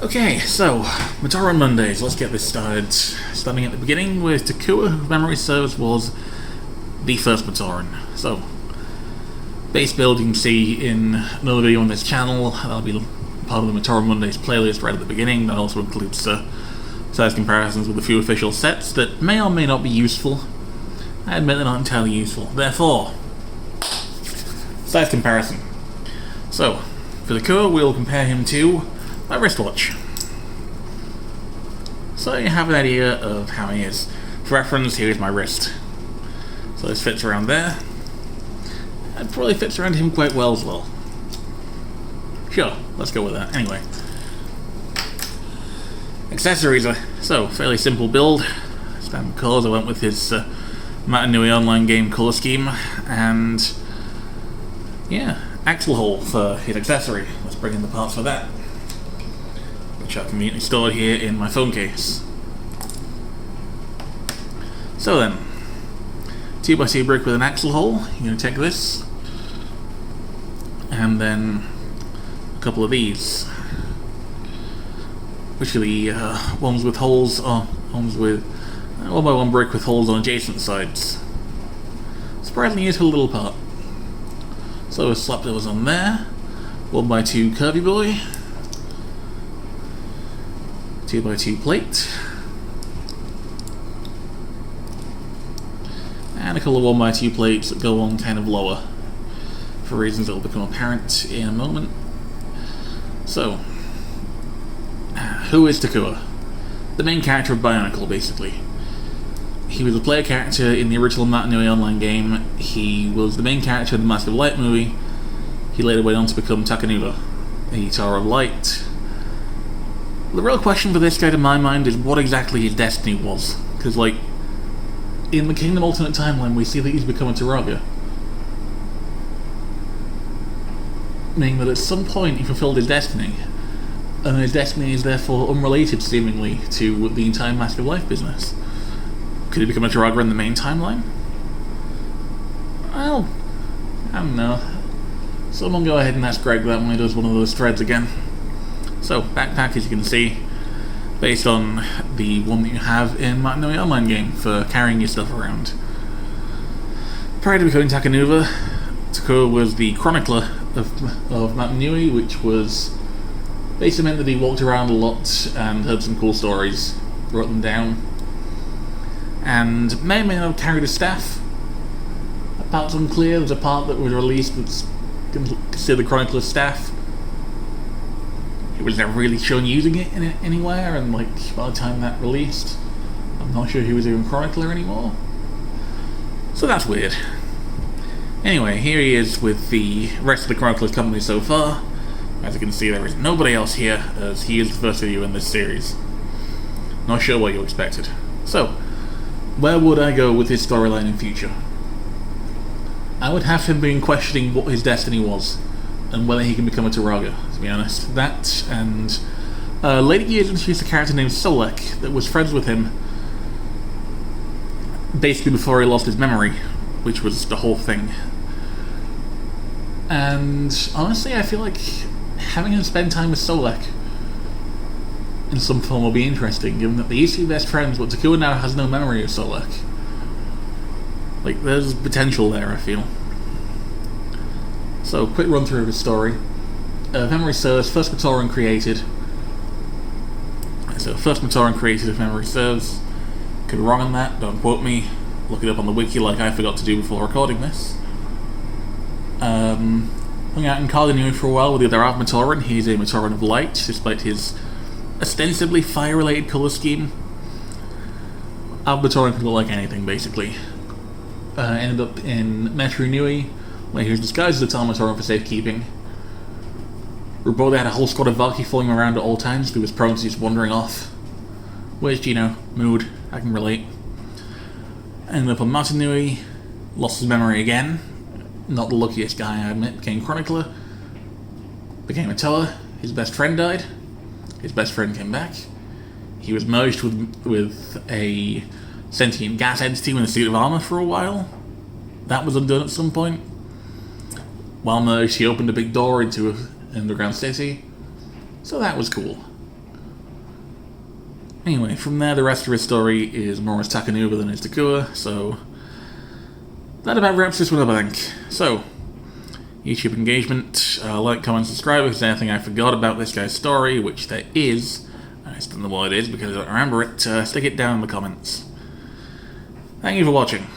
Okay, so, Matoran Mondays, let's get this started. Starting at the beginning with Takua, who, if memory serves, was the first Matoran. So, base build you can see in another video on this channel. That'll be part of the Matoran Mondays playlist right at the beginning. That also includes size comparisons with a few official sets that may or may not be useful. I admit they're not entirely useful. Therefore, size comparison. So, for the Takua, we'll compare him to my wristwatch. So you have an idea of how he is. For reference, here is my wrist. So this fits around there. It probably fits around him quite well as well. Sure, let's go with that. Anyway. Accessories are, so, fairly simple build. Standard colours, I went with his Matoran online game colour scheme. And, yeah, axle hole for his accessory. Let's bring in the parts for that, which are conveniently stored here in my phone case. So then, 2x2 brick with an axle hole. You're going to take this, and then a couple of these, which are the ones with holes, or ones with 1x1 brick with holes on adjacent sides. Surprisingly useful little part. So we'll slap those on there. 1x2 curvy boy. 2x2 plate, and a couple of 1x2 plates that go on kind of lower for reasons that will become apparent in a moment. So, who is Takua? The main character of Bionicle, basically. He was a player character in the original Matoran online game. He was the main character in the Mask of Light movie. He later went on to become Takua, the Tower of Light. The real question for this guy, to my mind, is what exactly his destiny was. Because, like, in the Kingdom Alternate Timeline, we see that he's become a Turaga. Meaning that at some point he fulfilled his destiny, and his destiny is therefore unrelated, seemingly, to the entire Mask of Life business. Could he become a Turaga in the main timeline? Well, I don't know. Someone go ahead and ask Greg that when he does one of those threads again. So, backpack, as you can see, based on the one that you have in Matoran online game for carrying your stuff around. Prior to becoming Takua, Takua was the chronicler of Matoran, which was basically meant that he walked around a lot and heard some cool stories, wrote them down, and may or may not have carried a staff. That part's unclear. There's a part that was released that's considered the chronicler's staff. He was never really shown using it anywhere, and like by the time that released, I'm not sure he was even Chronicler anymore. So that's weird. Anyway, here he is with the rest of the Chronicler's company so far. As you can see, there is nobody else here, as he is the first video in this series. Not sure what you expected. So, where would I go with his storyline in future? I would have him being questioning what his destiny was, and whether he can become a Turaga, to be honest. That, and later years introduced a character named Solek that was friends with him basically before he lost his memory, which was the whole thing. And honestly, I feel like having him spend time with Solek in some form will be interesting, given that they used to be best friends, but Takua now has no memory of Solek. Like, there's potential there, I feel. So, quick run through of his story. If memory serves, first Matoran created. So, first Matoran created, if memory serves. Could be wrong on that, don't quote me. Look it up on the wiki like I forgot to do before recording this. Hung out in Carlinui for a while with the other half Matoran. He's a Matoran of Light, despite his ostensibly fire-related colour scheme. Alpha Matoran could look like anything, basically. Ended up in Matoran, where he was disguised as a Matoran for safekeeping. Reportedly had a whole squad of Valky following him around at all times, who was prone to just wandering off. Which, you know, mood, I can relate. Ended up on Matoran, lost his memory again. Not the luckiest guy, I admit. Became Chronicler. Became a Toa. His best friend died. His best friend came back. He was merged with a sentient gas entity in a suit of armour for a while. That was undone at some point. While merged, he opened a big door into an underground city. So that was cool. Anyway, from there, the rest of his story is more as Takanuba than as Takua, so that about wraps this one up, I think. So, YouTube engagement, like, comment, subscribe if there's anything I forgot about this guy's story, which there is. I just don't know what it is because I don't remember it. Stick it down in the comments. Thank you for watching.